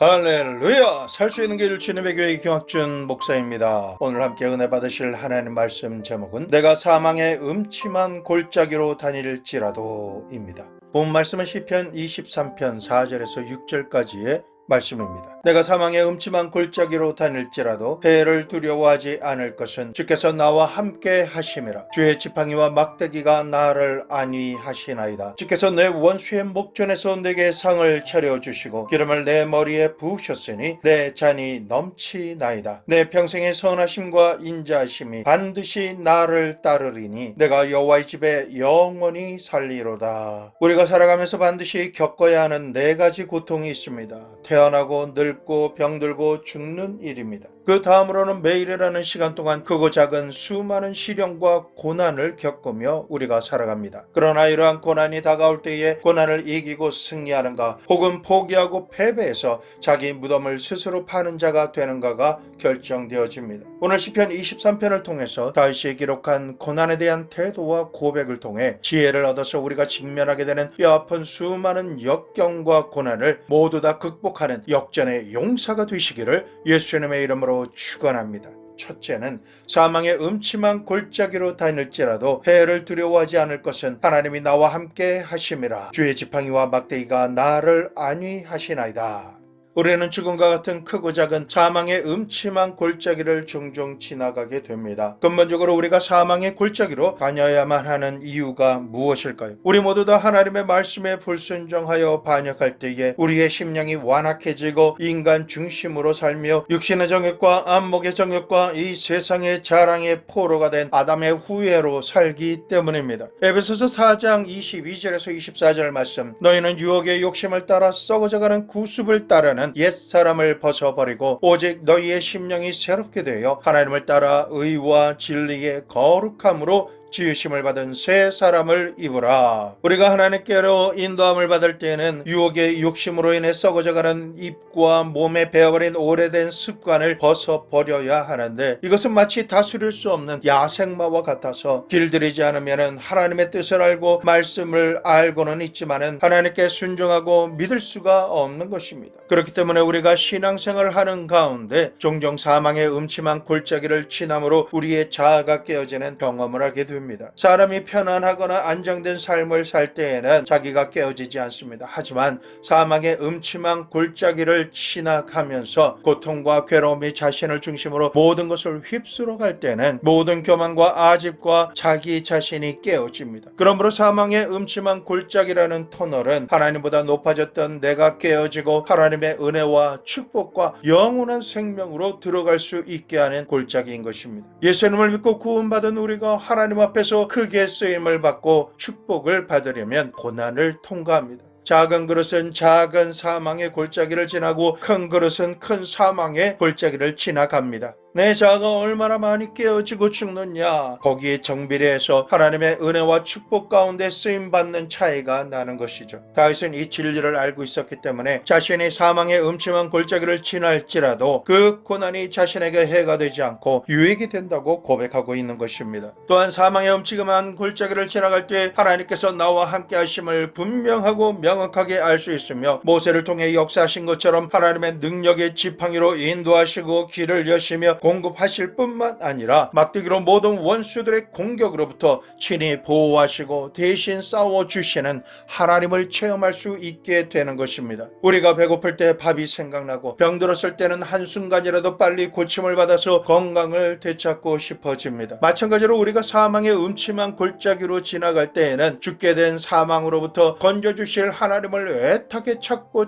할렐루야! 살 수 있는 길 주님의 교회 김학준 목사입니다. 오늘 함께 은혜 받으실 하나님 말씀 제목은 내가 사망의 음침한 골짜기로 다닐지라도입니다. 본 말씀은 시편 23편 4절에서 6절까지의 말씀입니다. 내가 사망의 음침한 골짜기로 다닐지라도 해를 두려워하지 않을 것은 주께서 나와 함께 하심이라. 주의 지팡이와 막대기가 나를 안위하시나이다. 주께서 내 원수의 목전에서 내게 상을 차려주시고 기름을 내 머리에 부으셨으니 내 잔이 넘치나이다. 내 평생의 선하심과 인자하심이 반드시 나를 따르리니 내가 여호와의 집에 영원히 살리로다. 우리가 살아가면서 반드시 겪어야 하는 4가지 고통이 있습니다. 태어나고 늙고 병들고 죽는 일입니다. 그 다음으로는 매일이라는 시간 동안 크고 작은 수많은 시련과 고난을 겪으며 우리가 살아갑니다. 그러나 이러한 고난이 다가올 때에 고난을 이기고 승리하는가 혹은 포기하고 패배해서 자기 무덤을 스스로 파는 자가 되는가가 결정되어집니다. 오늘 시편 23편을 통해서 다윗이 기록한 고난에 대한 태도와 고백을 통해 지혜를 얻어서 우리가 직면하게 되는 뼈아픈 수많은 역경과 고난을 모두 다 극복하는 역전의 용사가 되시기를 예수님의 이름으로 축원합니다. 첫째는 사망의 음침한 골짜기로 다닐지라도 해를 두려워하지 않을 것은 하나님이 나와 함께 하심이라. 주의 지팡이와 막대기가 나를 안위하시나이다. 우리는 죽음과 같은 크고 작은 사망의 음침한 골짜기를 종종 지나가게 됩니다. 근본적으로 우리가 사망의 골짜기로 다녀야만 하는 이유가 무엇일까요? 우리 모두 다 하나님의 말씀에 불순종하여 반역할 때에 우리의 심령이 완악해지고 인간 중심으로 살며 육신의 정욕과 안목의 정욕과 이 세상의 자랑의 포로가 된 아담의 후예로 살기 때문입니다. 에베소서 4장 22절에서 24절 말씀, 너희는 유혹의 욕심을 따라 썩어져가는 구습을 따르는 옛사람을 벗어버리고 오직 너희의 심령이 새롭게 되어 하나님을 따라 의와 진리의 거룩함으로 지으심을 받은 새 사람을 입으라. 우리가 하나님께로 인도함을 받을 때에는 유혹의 욕심으로 인해 썩어져가는 입과 몸에 배어버린 오래된 습관을 벗어버려야 하는데 이것은 마치 다스릴 수 없는 야생마와 같아서 길들이지 않으면 하나님의 뜻을 알고 말씀을 알고는 있지만은 하나님께 순종하고 믿을 수가 없는 것입니다. 그렇기 때문에 우리가 신앙생활을 하는 가운데 종종 사망의 음침한 골짜기를 지남으로 우리의 자아가 깨어지는 경험을 하게 됩니다. 사람이 편안하거나 안정된 삶을 살 때에는 자기가 깨어지지 않습니다. 하지만 사망의 음침한 골짜기를 지나가면서 고통과 괴로움이 자신을 중심으로 모든 것을 휩쓸어 갈 때는 모든 교만과 아집과 자기 자신이 깨어집니다. 그러므로 사망의 음침한 골짜기라는 터널은 하나님보다 높아졌던 내가 깨어지고 하나님의 은혜와 축복과 영원한 생명으로 들어갈 수 있게 하는 골짜기인 것입니다. 예수님을 믿고 구원받은 우리가 하나님 앞에서 크게 쓰임을 받고 축복을 받으려면 고난을 통과합니다. 작은 그릇은 작은 사망의 골짜기를 지나고 큰 그릇은 큰 사망의 골짜기를 지나갑니다. 내 자아가 얼마나 많이 깨어지고 죽느냐, 거기에 정비례해서 하나님의 은혜와 축복 가운데 쓰임받는 차이가 나는 것이죠. 다윗은 이 진리를 알고 있었기 때문에 자신이 사망의 음침한 골짜기를 지날지라도 그 고난이 자신에게 해가 되지 않고 유익이 된다고 고백하고 있는 것입니다. 또한 사망의 음침한 골짜기를 지나갈 때 하나님께서 나와 함께 하심을 분명하고 명확하게 알 수 있으며 모세를 통해 역사하신 것처럼 하나님의 능력의 지팡이로 인도하시고 길을 여시며 공급하실 뿐만 아니라 막대기로 모든 원수들의 공격으로부터 친히 보호하시고 대신 싸워주시는 하나님을 체험할 수 있게 되는 것입니다. 우리가 배고플 때 밥이 생각나고 병들었을 때는 한순간이라도 빨리 고침을 받아서 건강을 되찾고 싶어집니다. 마찬가지로 우리가 사망의 음침한 골짜기로 지나갈 때에는 죽게 된 사망으로부터 건져주실 하나님을 애타게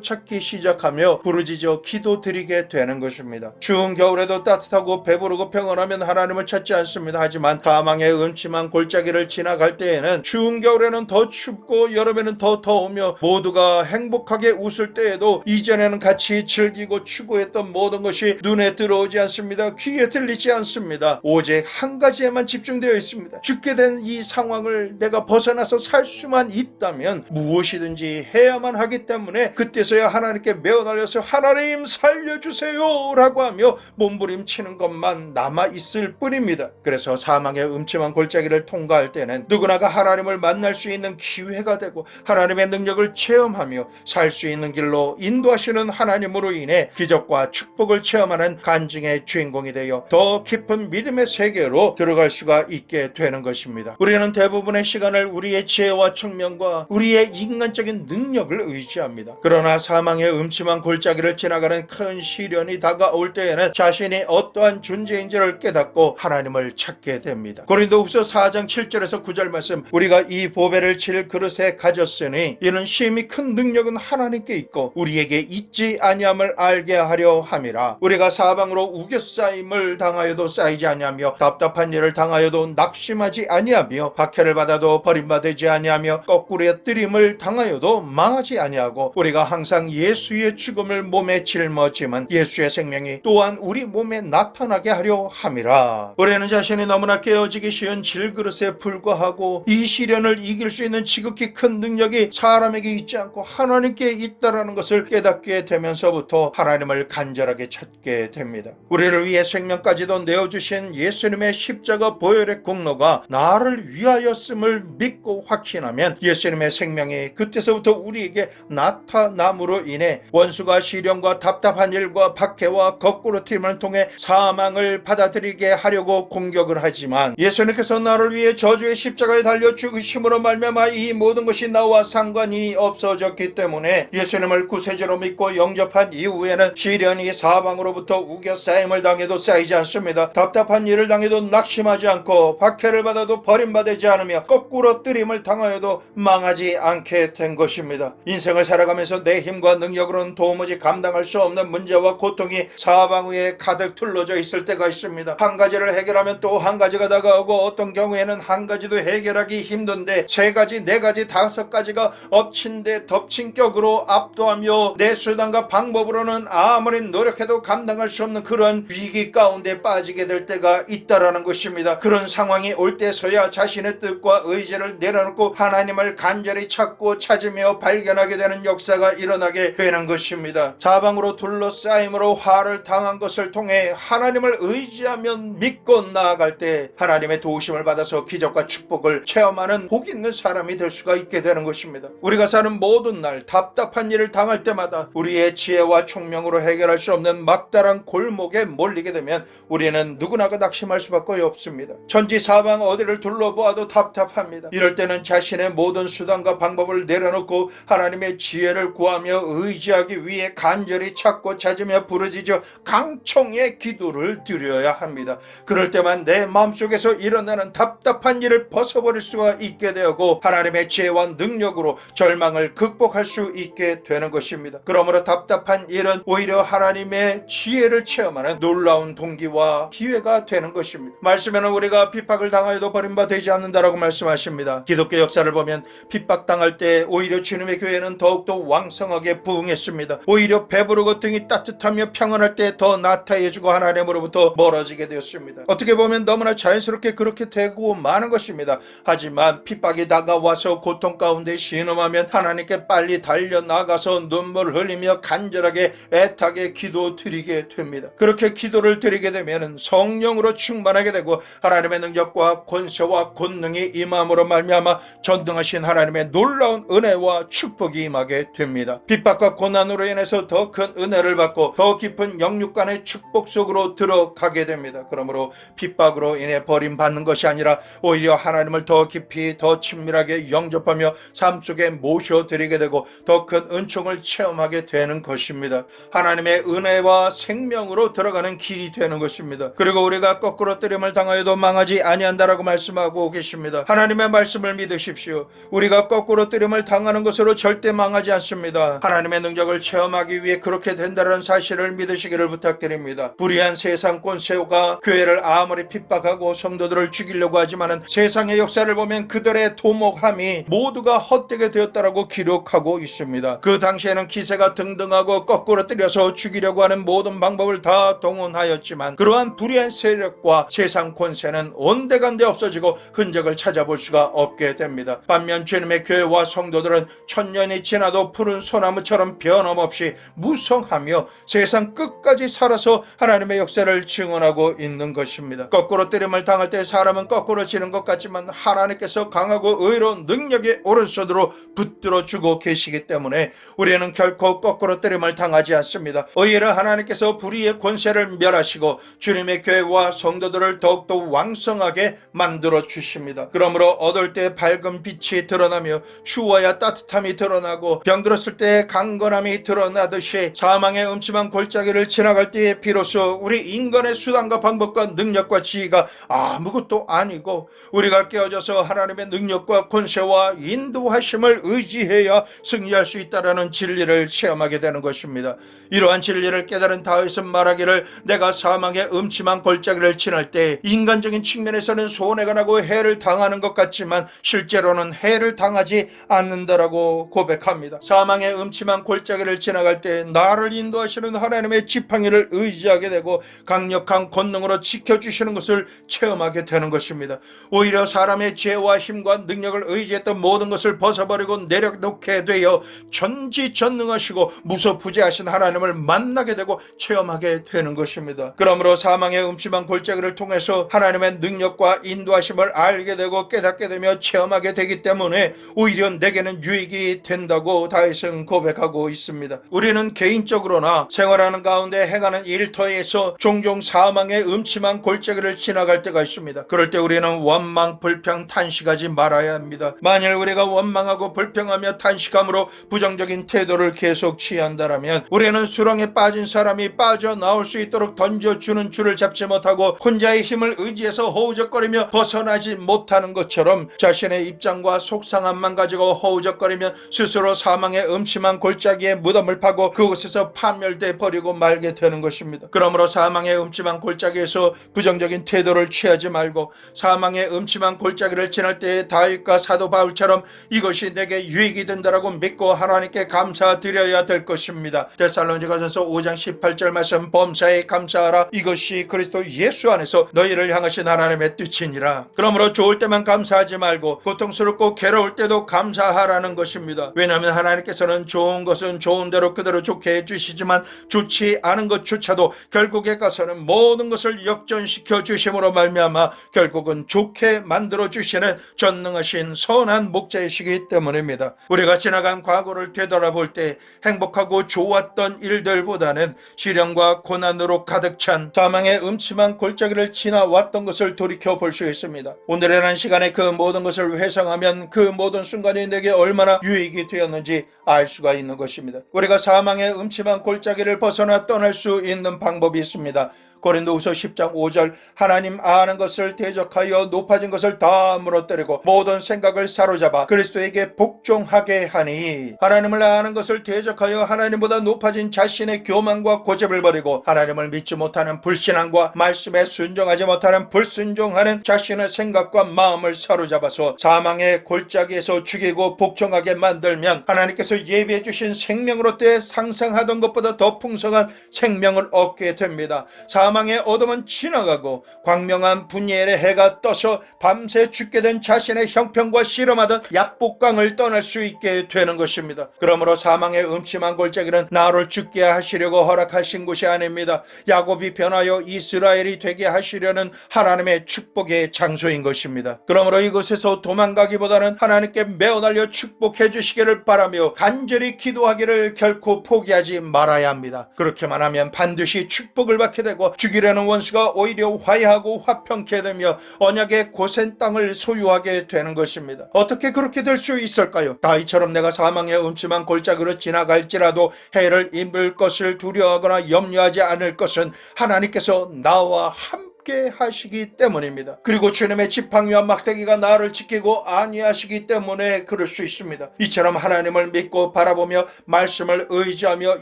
찾기 시작하며 부르짖어 기도드리게 되는 것입니다. 추운 겨울에도 따뜻하고 배부르고 평온하면 하나님을 찾지 않습니다. 하지만 사망의 음침한 골짜기를 지나갈 때에는 추운 겨울에는 더 춥고 여름에는 더 더우며 모두가 행복하게 웃을 때에도 이전에는 같이 즐기고 추구했던 모든 것이 눈에 들어오지 않습니다. 귀에 들리지 않습니다. 오직 한 가지에만 집중되어 있습니다. 죽게 된 이 상황을 내가 벗어나서 살 수만 있다면 무엇이든지 해야만 하기 때문에 그때서야 하나님께 매어달려서 하나님 살려주세요 라고 하며 몸부림치는 빠지는 것만 남아있을 뿐입니다. 그래서 사망의 음침한 골짜기를 통과할 때는 누구나가 하나님을 만날 수 있는 기회가 되고 하나님의 능력을 체험하며 살 수 있는 길로 인도하시는 하나님으로 인해 기적과 축복을 체험하는 간증의 주인공이 되어 더 깊은 믿음의 세계로 들어갈 수가 있게 되는 것입니다. 우리는 대부분의 시간을 우리의 지혜와 청명과 우리의 인간적인 능력을 의지합니다. 그러나 사망의 음침한 골짜기를 지나가는 큰 시련이 다가올 때에는 자신이 어떠한 존재인지를 깨닫고 하나님을 찾게 됩니다. 고린도후서 4장 7절에서 9절 말씀, 우리가 이 보배를 칠 그릇에 가졌으니 이는 심히 큰 능력은 하나님께 있고 우리에게 있지 아니함을 알게 하려 함이라. 우리가 사방으로 우겨싸임을 당하여도 쌓이지 아니하며 답답한 일을 당하여도 낙심하지 아니하며 박해를 받아도 버림받지 아니하며 거꾸로 뜨림을 당하여도 망하지 아니하고 우리가 항상 예수의 죽음을 몸에 짊어지면 예수의 생명이 또한 우리 몸에 나타나게 하려 함이라. 우리는 자신이 너무나 깨어지기 쉬운 질그릇에 불과하고 이 시련을 이길 수 있는 지극히 큰 능력이 사람에게 있지 않고 하나님께 있다라는 것을 깨닫게 되면서부터 하나님을 간절하게 찾게 됩니다. 우리를 위해 생명까지도 내어주신 예수님의 십자가 보혈의 공로가 나를 위하였음을 믿고 확신하면 예수님의 생명이 그때서부터 우리에게 나타남으로 인해 원수가 시련과 답답한 일과 박해와 거꾸로 튀임을 통해 사망을 받아들이게 하려고 공격을 하지만 예수님께서 나를 위해 저주의 십자가에 달려 죽으심으로 말미암아 이 모든 것이 나와 상관이 없어졌기 때문에 예수님을 구세주로 믿고 영접한 이후에는 시련이 사방으로부터 우겨싸임을 당해도 쌓이지 않습니다. 답답한 일을 당해도 낙심하지 않고 박해를 받아도 버림받지 않으며 거꾸로 뜨림을 당하여도 망하지 않게 된 것입니다. 인생을 살아가면서 내 힘과 능력으로는 도무지 감당할 수 없는 문제와 고통이 사방에 가득 둘러져 있을 때가 있습니다. 한 가지를 해결하면 또 한 가지가 다가오고 어떤 경우에는 한 가지도 해결하기 힘든데 세 가지, 네 가지, 다섯 가지가 엎친 데 덮친 격으로 압도하며 내 수단과 방법으로는 아무리 노력해도 감당할 수 없는 그런 위기 가운데 빠지게 될 때가 있다라는 것입니다. 그런 상황이 올 때서야 자신의 뜻과 의지를 내려놓고 하나님을 간절히 찾으며 발견하게 되는 역사가 일어나게 되는 것입니다. 사방으로 둘러싸임으로 화를 당한 것을 통해 하나님을 의지하며 믿고 나아갈 때 하나님의 도우심을 받아서 기적과 축복을 체험하는 복 있는 사람이 될 수가 있게 되는 것입니다. 우리가 사는 모든 날 답답한 일을 당할 때마다 우리의 지혜와 총명으로 해결할 수 없는 막다른 골목에 몰리게 되면 우리는 누구나가 낙심할 수밖에 없습니다. 천지사방 어디를 둘러보아도 답답합니다. 이럴 때는 자신의 모든 수단과 방법을 내려놓고 하나님의 지혜를 구하며 의지하기 위해 간절히 찾으며 부르짖어 강청의 기도를 드려야 합니다. 그럴 때만 내 마음속에서 일어나는 답답한 일을 벗어버릴 수가 있게 되고 하나님의 지혜와 능력으로 절망을 극복할 수 있게 되는 것입니다. 그러므로 답답한 일은 오히려 하나님의 지혜를 체험하는 놀라운 동기와 기회가 되는 것입니다. 말씀에는 우리가 핍박을 당하여도 버림받지 않는다라고 말씀하십니다. 기독교 역사를 보면 핍박당할 때 오히려 주님의 교회는 더욱더 왕성하게 부흥했습니다. 오히려 배부르고 등이 따뜻하며 평안할 때 더 나타해주고 하나님으로부터 멀어지게 되었습니다. 어떻게 보면 너무나 자연스럽게 그렇게 되고 마는 것입니다. 하지만 핍박이 다가와서 고통 가운데 신음하면 하나님께 빨리 달려나가서 눈물을 흘리며 간절하게 애타게 기도드리게 됩니다. 그렇게 기도를 드리게 되면 성령으로 충만하게 되고 하나님의 능력과 권세와 권능이 임함으로 말미암아 전능하신 하나님의 놀라운 은혜와 축복이 임하게 됩니다. 핍박과 고난으로 인해서 더 큰 은혜를 받고 더 깊은 영육간의 축복 속으로 들어가게 됩니다. 그러므로 핍박으로 인해 버림받는 것이 아니라 오히려 하나님을 더 깊이 더 친밀하게 영접하며 삶 속에 모셔드리게 되고 더 큰 은총을 체험하게 되는 것입니다. 하나님의 은혜와 생명으로 들어가는 길이 되는 것입니다. 그리고 우리가 거꾸로 뜨림을 당하여도 망하지 아니한다라고 말씀하고 계십니다. 하나님의 말씀을 믿으십시오. 우리가 거꾸로 뜨림을 당하는 것으로 절대 망하지 않습니다. 하나님의 능력을 체험하기 위해 그렇게 된다는 사실을 믿으시기를 부탁드립니다. 불의한 세상 권세가 교회를 아무리 핍박하고 성도들을 죽이려고 하지만은 세상의 역사를 보면 그들의 도목함이 모두가 헛되게 되었다라고 기록하고 있습니다. 그 당시에는 기세가 등등하고 거꾸로 때려서 죽이려고 하는 모든 방법을 다 동원하였지만 그러한 불의한 세력과 세상 권세는 온데간데 없어지고 흔적을 찾아볼 수가 없게 됩니다. 반면 주님의 교회와 성도들은 천년이 지나도 푸른 소나무처럼 변함없이 무성하며 세상 끝까지 살아서 하나님의 역사를 증언하고 있는 것입니다. 거꾸로 때림을 당할 때 사람은 거꾸로 지는 것 같지만 하나님께서 강하고 의로운 능력의 오른손으로 붙들어 주고 계시기 때문에 우리는 결코 거꾸로 때림을 당하지 않습니다. 오히려 하나님께서 불의의 권세를 멸하시고 주님의 교회와 성도들을 더욱더 왕성하게 만들어 주십니다. 그러므로 어두울 때 밝은 빛이 드러나며 추워야 따뜻함이 드러나고 병들었을 때 강건함이 드러나듯이 사망의 음침한 골짜기를 지나갈 때에 비로소 우리 인간의 수단과 방법과 능력과 지혜가 아무것도 아니고 우리가 깨어져서 하나님의 능력과 권세와 인도하심을 의지해야 승리할 수 있다는 진리를 체험하게 되는 것입니다. 이러한 진리를 깨달은 다윗은 말하기를 내가 사망의 음침한 골짜기를 지날 때 인간적인 측면에서는 손해가 나고 해를 당하는 것 같지만 실제로는 해를 당하지 않는다라고 고백합니다. 사망의 음침한 골짜기를 지나갈 때 나를 인도하시는 하나님의 지팡이를 의지하게 되고 강력한 권능으로 지켜주시는 것을 체험하게 되는 것입니다. 오히려 사람의 지혜와 힘과 능력을 의지했던 모든 것을 벗어버리고 내려놓게 되어 전지전능하시고 무소부재하신 하나님을 만나게 되고 체험하게 되는 것입니다. 그러므로 사망의 음침한 골짜기를 통해서 하나님의 능력과 인도하심을 알게 되고 깨닫게 되며 체험하게 되기 때문에 오히려 내게는 유익이 된다고 다윗은 고백하고 있습니다. 우리는 개인적으로나 생활하는 가운데 행하는 일터에서 종종 사망의 음침한 골짜기를 지나갈 때가 있습니다. 그럴 때 우리는 원망, 불평, 탄식하지 말아야 합니다. 만일 우리가 원망하고 불평하며 탄식함으로 부정적인 태도를 계속 취한다면 우리는 수렁에 빠진 사람이 빠져나올 수 있도록 던져주는 줄을 잡지 못하고 혼자의 힘을 의지해서 허우적거리며 벗어나지 못하는 것처럼 자신의 입장과 속상함만 가지고 허우적거리며 스스로 사망의 음침한 골짜기에 무덤을 파고 그곳에서 파멸돼 버리고 말게 되는 것입니다. 그러므로 사망의 음침한 골짜기에서 부정적인 태도를 취하지 말고 사망의 음침한 골짜기를 지날 때 다윗과 사도 바울처럼 이것이 내게 유익이 된다라고 믿고 하나님께 감사드려야 될 것입니다. 데살로니가전서 5장 18절 말씀 범사에 감사하라 이것이 그리스도 예수 안에서 너희를 향하신 하나님의 뜻이니라. 그러므로 좋을 때만 감사하지 말고 고통스럽고 괴로울 때도 감사하라는 것입니다. 왜냐하면 하나님께서는 좋은 것은 좋은 대로 그대로 좋게 해주시지만 좋지 않은 것조차도 결국에 가서는 모든 것을 역전시켜 주심으로 말미암아 결국은 좋게 만들어 주시는 전능하신 선한 목자이시기 때문입니다. 우리가 지나간 과거를 되돌아볼 때 행복하고 좋았던 일들보다는 시련과 고난으로 가득 찬 사망의 음침한 골짜기를 지나왔던 것을 돌이켜 볼 수 있습니다. 오늘이라는 시간에 그 모든 것을 회상하면 그 모든 순간이 내게 얼마나 유익이 되었는지 알 수가 있는 것입니다. 우리가 사망의 음침한 골짜기를 벗어나 떠날 수 있는 방법이 있습니다. 고린도후서 10장 5절 하나님 아는 것을 대적하여 높아진 것을 다 무너뜨리고 모든 생각을 사로잡아 그리스도에게 복종하게 하니 하나님을 아는 것을 대적하여 하나님보다 높아진 자신의 교만과 고집을 버리고 하나님을 믿지 못하는 불신앙과 말씀에 순종하지 못하는 불순종하는 자신의 생각과 마음을 사로잡아서 사망의 골짜기에서 죽이고 복종하게 만들면 하나님께서 예비해 주신 생명으로 때 상상하던 것보다 더 풍성한 생명을 얻게 됩니다. 사망의 어둠은 지나가고 광명한 분예의 해가 떠서 밤새 죽게 된 자신의 형편과 씨름하던 약복강을 떠날 수 있게 되는 것입니다. 그러므로 사망의 음침한 골짜기는 나를 죽게 하시려고 허락하신 곳이 아닙니다. 야곱이 변하여 이스라엘이 되게 하시려는 하나님의 축복의 장소인 것입니다. 그러므로 이곳에서 도망가기보다는 하나님께 매어 달려 축복해 주시기를 바라며 간절히 기도하기를 결코 포기하지 말아야 합니다. 그렇게만 하면 반드시 축복을 받게 되고 죽이려는 원수가 오히려 화해하고 화평케 되며 언약의 고센 땅을 소유하게 되는 것입니다. 어떻게 그렇게 될 수 있을까요? 다윗처럼 내가 사망의 음침한 골짜기로 지나갈지라도 해를 입을 것을 두려워하거나 염려하지 않을 것은 하나님께서 나와 함께 하시기 때문입니다. 그리고 주님의 지팡이와 막대기가 나를 지키고 안위하시기 때문에 그럴 수 있습니다. 이처럼 하나님을 믿고 바라보며 말씀을 의지하며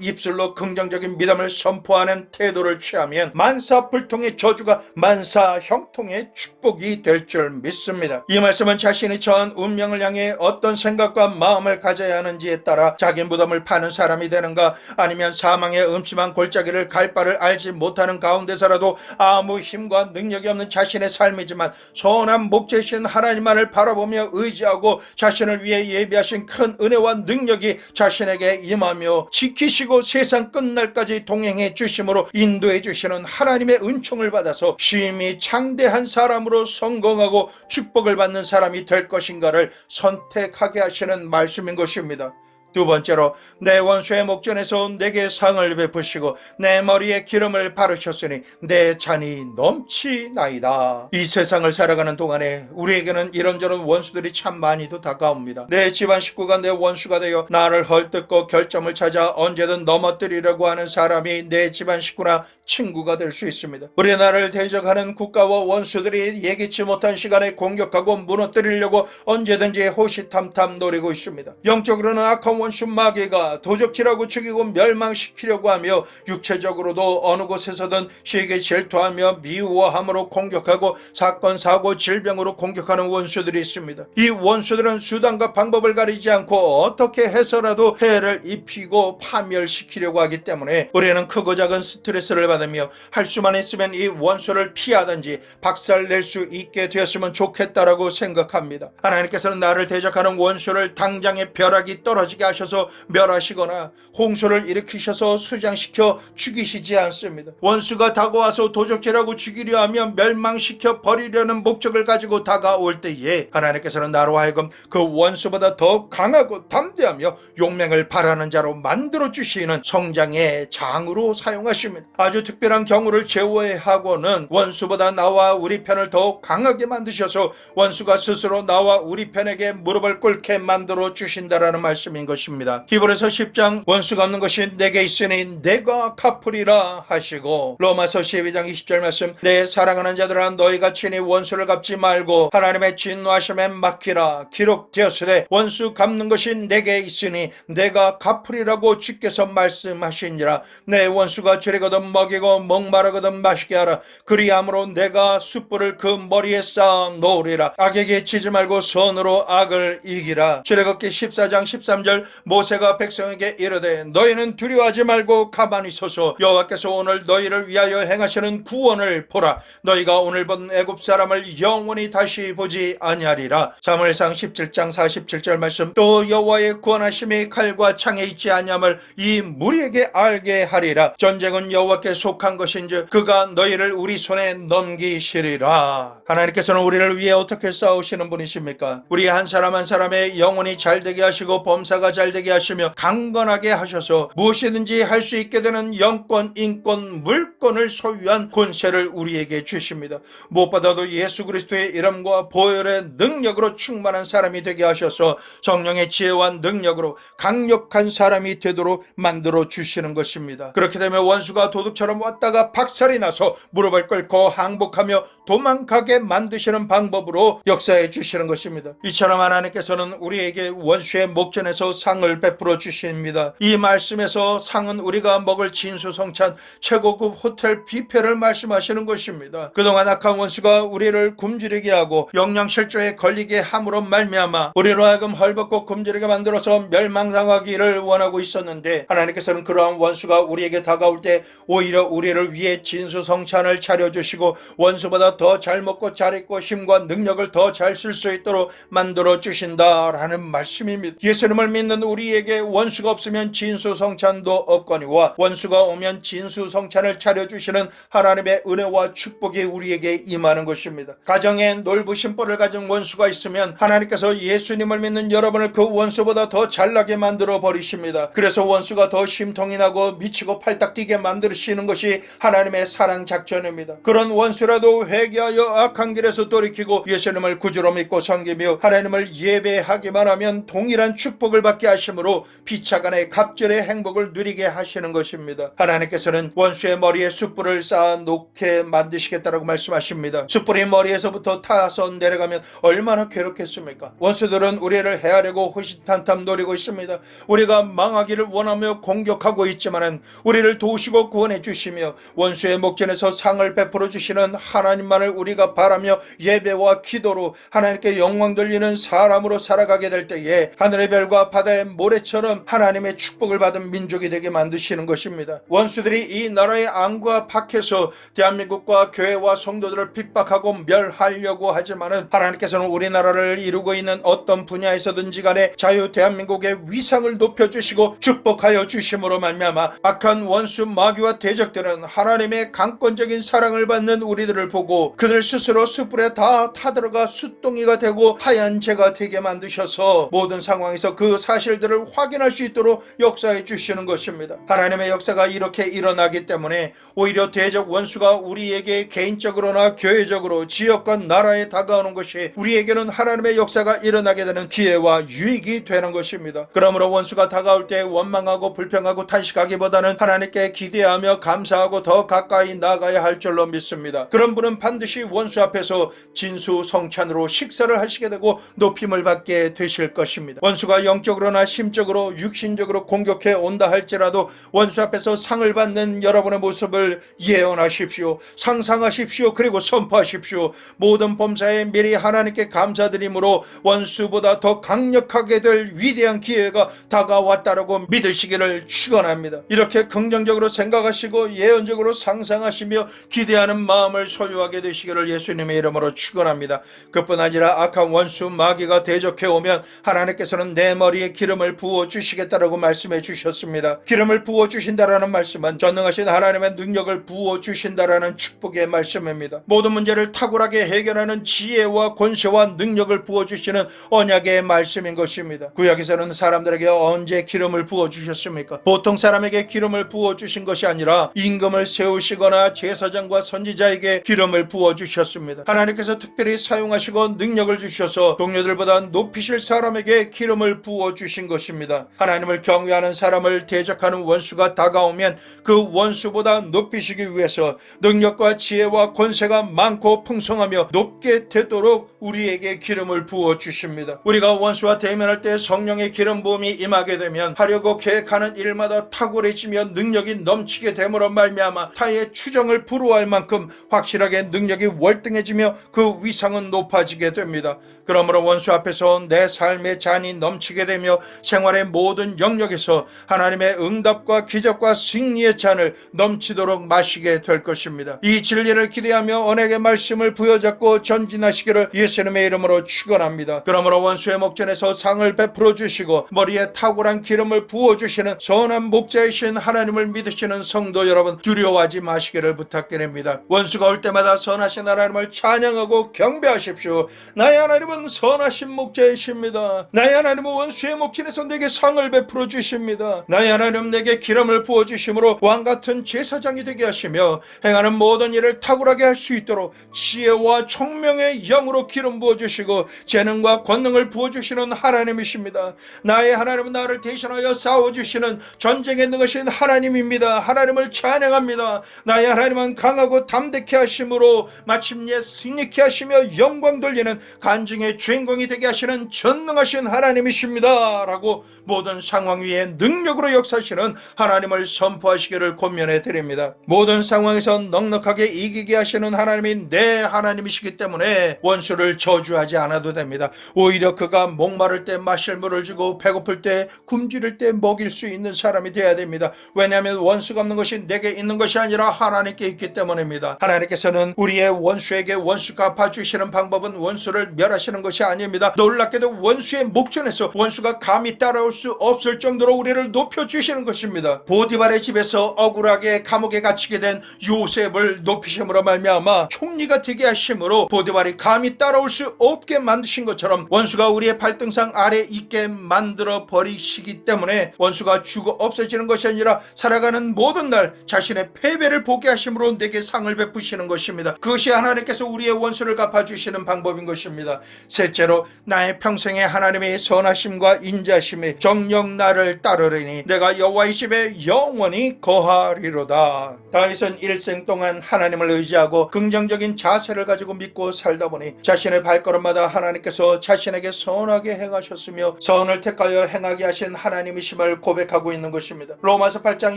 입술로 긍정적인 믿음을 선포하는 태도를 취하면 만사불통의 저주가 만사형통의 축복이 될 줄 믿습니다. 이 말씀은 자신이 처한 운명을 향해 어떤 생각과 마음을 가져야 하는지에 따라 자기 무덤을 파는 사람이 되는가 아니면 사망의 음침한 골짜기를 갈 바를 알지 못하는 가운데서라도 아무 힘 힘과 능력이 없는 자신의 삶이지만 선한 목자이신 하나님만을 바라보며 의지하고 자신을 위해 예비하신 큰 은혜와 능력이 자신에게 임하며 지키시고 세상 끝날까지 동행해 주심으로 인도해 주시는 하나님의 은총을 받아서 심히 창대한 사람으로 성공하고 축복을 받는 사람이 될 것인가를 선택하게 하시는 말씀인 것입니다. 두 번째로, 내 원수의 목전에서 내게 상을 베푸시고 내 머리에 기름을 바르셨으니 내 잔이 넘치나이다. 이 세상을 살아가는 동안에 우리에게는 이런저런 원수들이 참 많이도 다가옵니다. 내 집안 식구가 내 원수가 되어 나를 헐뜯고 결점을 찾아 언제든 넘어뜨리려고 하는 사람이 내 집안 식구나 친구가 될 수 있습니다. 우리나라를 대적하는 국가와 원수들이 예기치 못한 시간에 공격하고 무너뜨리려고 언제든지 호시탐탐 노리고 있습니다. 영적으로는 악한 원수 마귀가 도적질하고 죽이고 멸망시키려고 하며 육체적으로도 어느 곳에서든 시에게 질투하며 미워함으로 공격하고 사건, 사고, 질병으로 공격하는 원수들이 있습니다. 이 원수들은 수단과 방법을 가리지 않고 어떻게 해서라도 해를 입히고 파멸시키려고 하기 때문에 우리는 크고 작은 스트레스를 받으며 할 수만 있으면 이 원수를 피하든지 박살낼 수 있게 되었으면 좋겠다라고 생각합니다. 하나님께서는 나를 대적하는 원수를 당장에 벼락이 떨어지게 하셔서 멸하시거나 홍수를 일으키셔서 수장시켜 죽이시지 않습니다. 원수가 다가와서 도적질하고 죽이려 하며 멸망시켜 버리려는 목적을 가지고 다가올 때에 하나님께서는 나로 하여금 그 원수보다 더 강하고 담대하며 용맹을 바라는 자로 만들어 주시는 성장의 장으로 사용하십니다. 아주 특별한 경우를 제외하고는 원수보다 나와 우리 편을 더 강하게 만드셔서 원수가 스스로 나와 우리 편에게 무릎을 꿇게 만들어 주신다라는 말씀인 것입니다. 히브리서 10장 원수가 없는 것이 내게 있으니 내가 갚으리라 하시고, 로마서 12장 20절 말씀, 내 사랑하는 자들아 너희가 친히 원수를 갚지 말고 하나님의 진노하심에 맡기라. 기록되었으되 원수 갚는 것이 내게 있으니 내가 갚으리라고 주께서 말씀하시니라. 내 원수가 주리거든 먹이고 목마르거든 마시게 하라. 그리함으로 내가 숯불을 그 머리에 쌓아 놓으리라. 악에게 치지 말고 선으로 악을 이기라. 출애굽기 14장 13절, 모세가 백성에게 이르되 너희는 두려워하지 말고 가만히 서서 여호와께서 오늘 너희를 위하여 행하시는 구원을 보라. 너희가 오늘 본 애굽 사람을 영원히 다시 보지 아니하리라. 사무엘상 17장 47절 말씀, 또 여호와의 구원하심이 칼과 창에 있지 아니함을 이 무리에게 알게 하리라. 전쟁은 여호와께 속한 것인즉 그가 너희를 우리 손에 넘기시리라. 하나님께서는 우리를 위해 어떻게 싸우시는 분이십니까? 우리 한 사람 한 사람의 영혼이 잘되게 하시고 범사가 잘되게 하시며 강건하게 하셔서 무엇이든지 할 수 있게 되는 영권, 인권, 물권을 소유한 권세를 우리에게 주십니다. 무엇보다도 예수 그리스도의 이름과 보혈의 능력으로 충만한 사람이 되게 하셔서 성령의 지혜와 능력으로 강력한 사람이 되도록 만들어 주시는 것입니다. 그렇게 되면 원수가 도둑처럼 왔다가 박살이 나서 무릎을 꿇고 항복하며 도망가게 만드시는 방법으로 역사해 주시는 것입니다. 이처럼 하나님께서는 우리에게 원수의 목전에서 상을 베풀어 주십니다. 이 말씀에서 상은 우리가 먹을 진수성찬 최고급 호텔 뷔페를 말씀하시는 것입니다. 그동안 악한 원수가 우리를 굶주리게 하고 영양실조에 걸리게 함으로 말미암아 우리로 하여금 헐벗고 굶주리게 만들어서 멸망당하기를 원하고 있었는데, 하나님께서는 그러한 원수가 우리에게 다가올 때 오히려 우리를 위해 진수성찬을 차려주시고 원수보다 더 잘 먹고 잘 입고 힘과 능력을 더 잘 쓸 수 있도록 만들어 주신다라는 말씀입니다. 예수님을 믿는 우리에게 원수가 없으면 진수성찬도 없거니와 원수가 오면 진수성찬을 차려주시는 하나님의 은혜와 축복이 우리에게 임하는 것입니다. 가정에 놀부신 뿔을 가진 원수가 있으면 하나님께서 예수님을 믿는 여러분을 그 원수보다 더 잘나게 만들어 버리십니다. 그래서 원수가 더 심통이 나고 미치고 팔딱 뛰게 만드시는 것이 하나님의 사랑 작전입니다. 그런 원수라도 회개하여 악한 길에서 돌이키고 예수님을 구주로 믿고 섬기며 하나님을 예배하기만 하면 동일한 축복을 받게 하심으로 피차간의 갑절의 행복을 누리게 하시는 것입니다. 하나님께서는 원수의 머리에 숯불을 쌓아 놓게 만드시겠다라고 말씀하십니다. 숯불이 머리에서부터 타서 내려가면 얼마나 괴롭겠습니까? 원수들은 우리를 해하려고 호시탐탐 노리고 있습니다. 우리가 망하기를 원하며 공격하고 있지만은 우리를 도우시고 구원해 주시며 원수의 목전에서 상을 베풀어 주시는 하나님만을 우리가 바라며 예배와 기도로 하나님께 영광 돌리는 사람으로 살아가게 될 때에 하늘의 별과 바다 바다의 모래처럼 하나님의 축복을 받은 민족이 되게 만드시는 것입니다. 원수들이 이 나라의 안과 밖에서 대한민국과 교회와 성도들을 핍박하고 멸하려고 하지만은 하나님께서는 우리나라를 이루고 있는 어떤 분야에서든지 간에 자유 대한민국의 위상을 높여주시고 축복하여 주심으로 말미암아 악한 원수 마귀와 대적들은 하나님의 강권적인 사랑을 받는 우리들을 보고 그들 스스로 숯불에 다 타들어가 숯동이가 되고 하얀 재가 되게 만드셔서 모든 상황에서 그 사실들을 확인할 수 있도록 역사해 주시는 것입니다. 하나님의 역사가 이렇게 일어나기 때문에 오히려 대적 원수가 우리에게 개인적으로나 교회적으로 지역과 나라에 다가오는 것이 우리에게는 하나님의 역사가 일어나게 되는 기회와 유익이 되는 것입니다. 그러므로 원수가 다가올 때 원망하고 불평하고 탄식하기보다는 하나님께 기대하며 감사하고 더 가까이 나아가야 할 줄로 믿습니다. 그런 분은 반드시 원수 앞에서 진수성찬으로 식사를 하시게 되고 높임을 받게 되실 것입니다. 원수가 영적으로나 심적으로 육신적으로 공격해 온다 할지라도 원수 앞에서 상을 받는 여러분의 모습을 예언하십시오. 상상하십시오. 그리고 선포하십시오. 모든 범사에 미리 하나님께 감사드림으로 원수보다 더 강력하게 될 위대한 기회가 다가왔다라고 믿으시기를 축원합니다. 이렇게 긍정적으로 생각하시고 예언적으로 상상하시며 기대하는 마음을 소유하게 되시기를 예수님의 이름으로 축원합니다. 그뿐 아니라 악한 원수 마귀가 대적해 오면 하나님께서는 내 머리에 기름을 부어 주시겠다라고 말씀해 주셨습니다. 기름을 부어 주신다라는 말씀은 전능하신 하나님의 능력을 부어 주신다라는 축복의 말씀입니다. 모든 문제를 탁월하게 해결하는 지혜와 권세와 능력을 부어 주시는 언약의 말씀인 것입니다. 구약에서는 사람들에게 언제 기름을 부어 주셨습니까? 보통 사람에게 기름을 부어 주신 것이 아니라 임금을 세우시거나 제사장과 선지자에게 기름을 부어 주셨습니다. 하나님께서 특별히 사용하시고 능력을 주셔서 동료들보다 높이실 사람에게 기름을 부어 주신 것입니다. 하나님을 경외하는 사람을 대적하는 원수가 다가오면 그 원수보다 높이시기 위해서 능력과 지혜와 권세가 많고 풍성하며 높게 되도록 우리에게 기름을 부어 주십니다. 우리가 원수와 대면할 때 성령의 기름 부음이 임하게 되면 하려고 계획하는 일마다 탁월해지며 능력이 넘치게 됨으로 말미암아 타의 추정을 불허할 만큼 확실하게 능력이 월등해지며 그 위상은 높아지게 됩니다. 그러므로 원수 앞에서 내 삶의 잔이 넘치게 되며 생활의 모든 영역에서 하나님의 응답과 기적과 승리의 잔을 넘치도록 마시게 될 것입니다. 이 진리를 기대하며 언약의 말씀을 부여잡고 전진하시기를 예수님의 이름으로 축원합니다. 그러므로 원수의 목전에서 상을 베풀어 주시고 머리에 탁월한 기름을 부어주시는 선한 목자이신 하나님을 믿으시는 성도 여러분, 두려워하지 마시기를 부탁드립니다. 원수가 올 때마다 선하신 하나님을 찬양하고 경배하십시오. 나의 하나님은 선하신 목자이십니다. 나의 하나님은 원수의 목전에서 내게 상을 베풀어 주십니다. 나의 하나님 내게 기름을 부어주심으로 왕같은 제사장이 되게 하시며 행하는 모든 일을 탁월하게 할 수 있도록 지혜와 총명의 영으로 기름 부어주시고 재능과 권능을 부어주시는 하나님이십니다. 나의 하나님은 나를 대신하여 싸워주시는 전쟁에 능하신 하나님입니다. 하나님을 찬양합니다. 나의 하나님은 강하고 담대케 하심으로 마침내 승리케 하시며 영광 돌리는 간증의 주인공이 되게 하시는 전능하신 하나님이십니다. 라고 모든 상황 위에 능력으로 역사하시는 하나님을 선포하시기를 권면해 드립니다. 모든 상황에서 넉넉하게 이기게 하시는 하나님이 내 하나님이시기 때문에 원수를 저주하지 않아도 됩니다. 오히려 그가 목마를 때 마실 물을 주고 배고플 때 굶주릴 때 먹일 수 있는 사람이 되어야 됩니다. 왜냐하면 원수가 없는 것이 내게 있는 것이 아니라 하나님께 있기 때문입니다. 하나님께서는 우리의 원수에게 원수 갚아주시는 방법은 원수를 멸하시는 것이 아닙니다. 놀랍게도 원수의 목전에서 원수가 감히 따라올 수 없을 정도로 우리를 높여주시는 것입니다. 보디발의 집에서 억울하게 감옥에 갇히게 된 요셉을 높이심으로 말미암아 총리가 되게 하심으로 보디발이 감히 따라올 수 없게 만드신 것처럼 원수가 우리의 발등상 아래 있게 만들어 버리시기 때문에 원수가 죽어 없어지는 것이 아니라 살아가는 모든 날 자신의 패배를 보게 하심으로 내게 상을 베푸시는 것입니다. 그것이 하나님께서 우리의 원수를 갚아주시는 방법인 것입니다. 셋째로, 나의 평생에 하나님의 선하심과 인자심이 정녕 나를 따르리니 내가 여호와의 집에 영원히 거하리로다. 다윗은 일생 동안 하나님을 의지하고 긍정적인 자세를 가지고 믿고 살다 보니 자신의 발걸음마다 하나님께서 자신에게 선하게 행하셨으며 선을 택하여 행하게 하신 하나님이심을 고백하고 있는 것입니다. 로마서 8장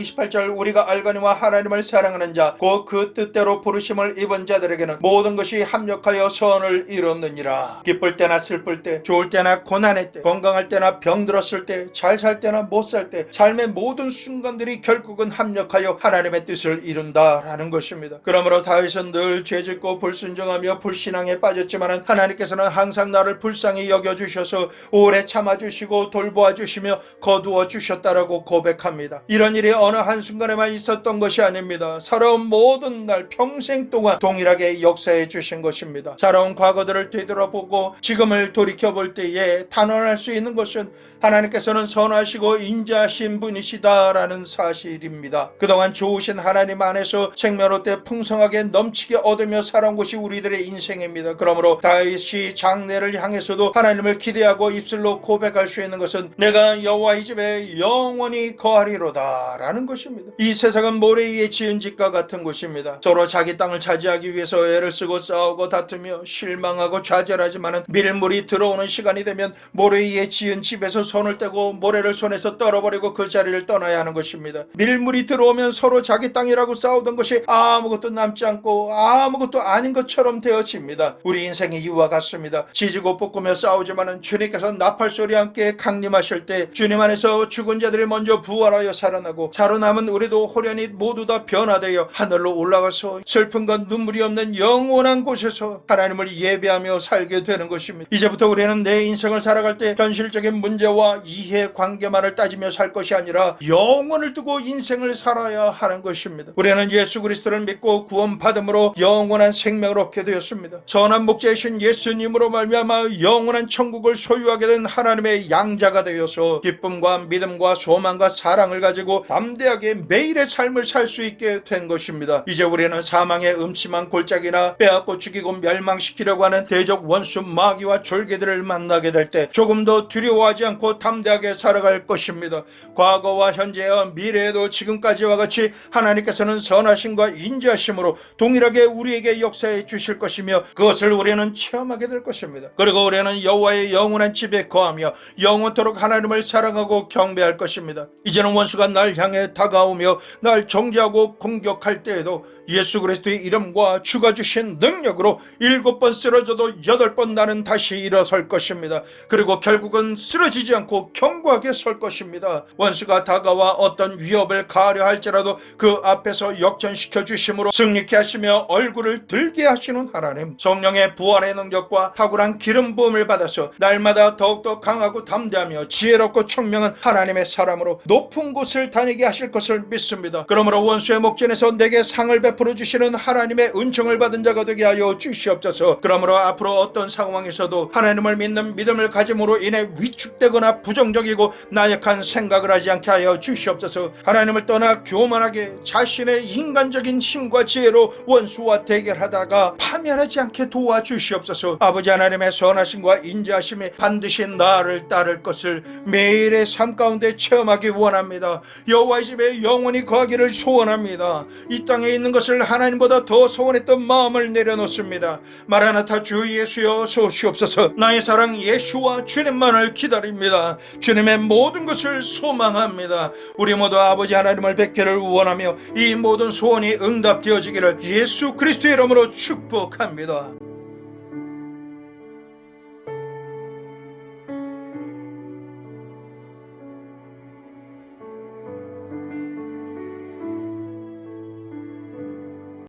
28절, 우리가 알거니와 하나님을 사랑하는 자 곧 그 뜻대로 부르심을 입은 자들에게는 모든 것이 합력하여 선을 이루느니라. 기쁠 때나 슬플 때, 좋을 때나 고난의 때, 건강할 때나 병들었을 때, 잘 살 때나 못 살 때 삶의 모든 순간들이 결국은 합력하여 하나님의 뜻을 이룬다라는 것입니다. 그러므로 다윗은 늘 죄짓고 불순종하며 불신앙에 빠졌지만 하나님께서는 항상 나를 불쌍히 여겨주셔서 오래 참아주시고 돌보아주시며 거두어주셨다라고 고백합니다. 이런 일이 어느 한순간에만 있었던 것이 아닙니다. 살아온 모든 날 평생 동안 동일하게 역사해 주신 것입니다. 살아온 과거들을 되돌아보고 지금을 돌이켜볼 때에 단언할 수 있는 것은 하나님께서는 선하시고 인자하신 분이시다라는 사실입니다. 그동안 좋으신 하나님 안에서 생명롯되 풍성하게 넘치게 얻으며 살아온 것이 우리들의 인생입니다. 그러므로 다윗이 장래를 향해서도 하나님을 기대하고 입술로 고백할 수 있는 것은 내가 여호와의 집에 영원히 거하리로다 라는 것입니다. 이 세상은 모래 위에 지은 집과 같은 곳입니다. 서로 자기 땅을 차지하기 위해서 애를 쓰고 싸우고 다투며 실망하고 좌절하지만 밀물이 들어오는 시간이 되면 모래 위에 지은 집에서 손을 떼고 모래를 손에서 떨어버리고 그 자리를 떠나야 하는 것입니다. 밀물이 들어오면 서로 자기 땅이라고 싸우던 것이 아무것도 남지 않고 아무것도 아닌 것처럼 되어집니다. 우리 인생이 이와 같습니다. 지지고 볶으며 싸우지만은 주님께서 나팔소리와 함께 강림하실 때 주님 안에서 죽은 자들이 먼저 부활하여 살아나고 살아남은 우리도 호련히 모두 다 변화되어 하늘로 올라가서 슬픔과 눈물이 없는 영원한 곳에서 하나님을 예배하며 살게 되는 것입니다. 이제부터 우리는 내 인생을 살아갈 때 현실적인 문제와 이해관계만을 따지며 살 것이 아니라 영원을 두고 인생을 살아야 하는 것입니다. 우리는 예수 그리스도를 믿고 구원받음으로 영원한 생명을 얻게 되었습니다. 선한 목자이신 예수님으로 말미암아 영원한 천국을 소유하게 된 하나님의 양자가 되어서 기쁨과 믿음과 소망과 사랑을 가지고 담대하게 매일의 삶을 살 수 있게 된 것입니다. 이제 우리는 사망의 음침한 골짜기나 빼앗고 죽이고 멸망시키려고 하는 대적 원수 마귀와 졸개들을 만나게 될 때 조금 더 두려워하지 않고 담대하게 살아갈 것입니다. 과거와 현재와 미래에도 지금까지와 같이 하나님께서는 선하심과 인자하심으로 동일하게 우리에게 역사해 주실 것이며 그것을 우리는 체험하게 될 것입니다. 그리고 우리는 여호와의 영원한 집에 거하며 영원토록 하나님을 사랑하고 경배할 것입니다. 이제는 원수가 날 향해 다가오며 날 정죄하고 공격할 때에도 예수 그리스도의 이름과 주가 주신 능력으로 7번 쓰러져도 8번 나는 다시 일어설 것입니다. 그리고 결국은 쓰러지지 않고 견고하게 설 것입니다. 원수가 다가와 어떤 위협을 가하려 할지라도 그 앞에서 역전시켜 주심으로 승리케 하시며 얼굴을 들게 하시는 하나님, 성령의 부활의 능력과 탁월한 기름 부음을 받아서 날마다 더욱더 강하고 담대하며 지혜롭고 총명한 하나님의 사람으로 높은 곳을 다니게 하실 것을 믿습니다. 그러므로 원수의 목전에서 내게 상을 베풀어 주시는 하나님의 은총을 받은 자가 되게 하여 주시옵소서. 그러므로 앞으로 어떤 상황에서도 하나님을 믿는 믿음을 가짐으로 인해 위축되거나 부정적이고 나약한 생각을 하지 않게 하여 주시옵소서. 하나님을 떠나 교만하게 자신의 인간적인 힘과 지혜로 원수와 대결하다가 파멸하지 않게 도와주시옵소서. 아버지 하나님의 선하심과 인자하심이 반드시 나를 따를 것을 매일의 삶 가운데 체험하기 원합니다. 여호와의 집에 영원히 거하기를 소원합니다. 이 땅에 있는 것을 하나님보다 더 소원했던 마음을 내려놓습니다. 마라나타 주 예수여 오시옵소서. 나의 사랑 예수와 주님만을 기다립니다. 주님의 모든 것을 소망합니다. 우리 모두 아버지 하나님을 뵙기를 원하며 이 모든 소원이 응답되어지기를 예수 그리스도의 이름으로 축복합니다.